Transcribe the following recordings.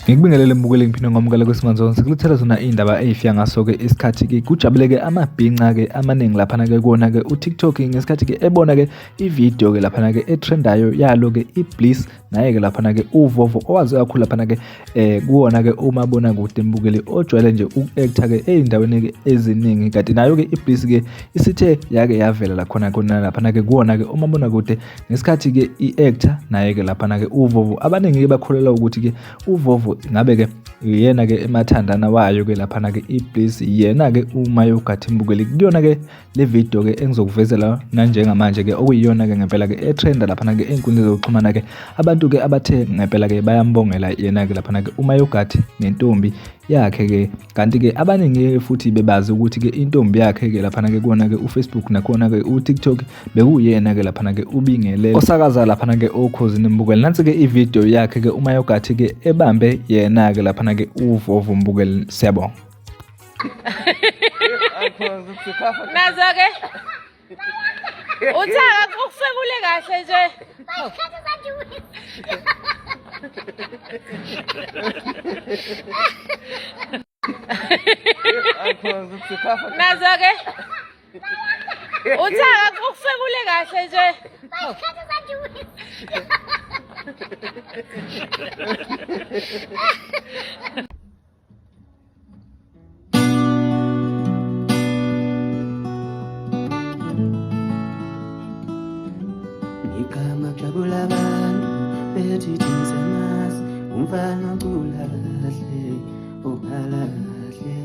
Ngikubingelele mbukeli ngiphinde ngomukela kwesimanje sonke sikulethela zona indaba ezifika ngaso ke isikhathi ke kujabuleke amabhinqa ke amaningi lapha ke kuona ke uTikTok ngesikhathi ke ebona ke ivideo ke lapha ke etrendayo yalo ke iBliss naye ke lapha ke uVovo owazi kakhulu lapha ke kuona ke umabona kude mbukeli ojwayele nje uku-actor ke eindaweni ke eziningi kanti nayo ke iBliss ke isithe yake yavela la khona lapha ke kuona ke umabona kude ngesikhathi ke i-actor naye ke lapha ke uVovo abaningi ke bakholelwa ukuthi ke uVovo ngabe ke yena ke emathandana wayo ke lapha ke iBliss yena ke uMayogathi mbukeli kuyona ke le video ke engizokuvezela nanjengamanje ke okuyiyona ke ngempela ke etrenda lapha ke einkundleni zokuxhumana ke abantu ke abathe ngempela ke bayambongela yena ke lapha ke uMayogathi nentombi yakhe ke kanti ke abaningi futhi bebazi ukuthi ke intombi yakhe ke lapha ke kuona ke uFacebook nakhona ke uTikTok bekuyena ke lapha ke ubingele osakaza lapha ke Ukhozi Mbukeli nansi ke ivideo yakhe ke uMayogathi ke ebambe yena ke lapha ke uVovo mbukeli siyabonga nazo ke uthaka ukufekule kahle nje nazo ke uthaka ukufekule kahle nje Igama jabula abantu bethi tinzamazi umfana ocula kahle obhala kahle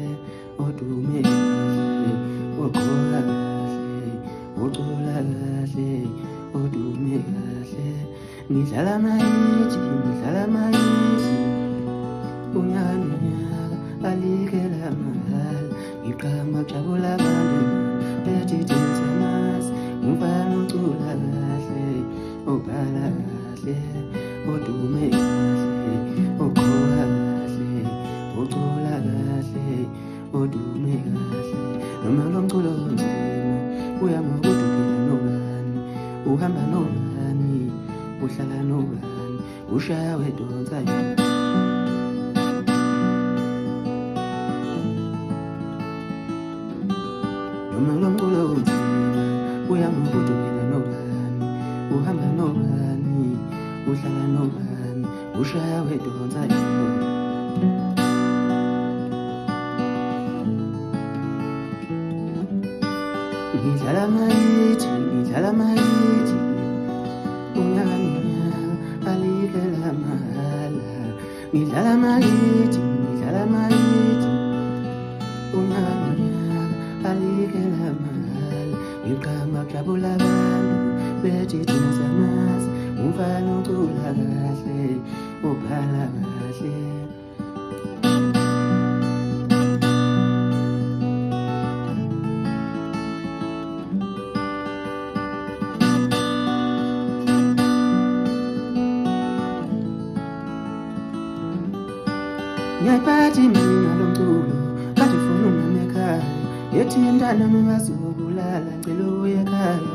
odume kahle oqola kahle ocula kahle odume kahle ngidlala mayithi unyaka alikela mahala igama jabula abantu bethi tinzamazi umfana ocula kahle obhala kahle odume kahle oqola kahle ocula kahle odume kahle noma lo mculo onzima uyama kuduphila nobani uhamba nobani uhlala nobani ushaya wedonsa noma lo mculo onzima uyama kuduphila nobani uhamba nobani uhlala nobani ushaya wedonsa ngidlala mayithi unyaka alikela mahala ngidlala mayithi unyaka alikela mahala igama jabula abantu bethi tinzamazi umfana ocula kahle obhala kahle ngiyayiphathi mina lo mculo kade ufuna umama ekhaya yethi intana mingazokulala ngicela uye ekhaya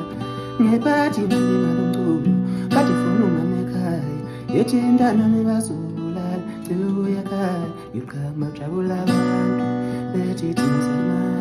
ngiyayiphathi mina lo mculo kade ufuna umama ekhaya yethi intana mingazokulala ngicela uye ekhaya igama jabula abantu bethi tinzamazi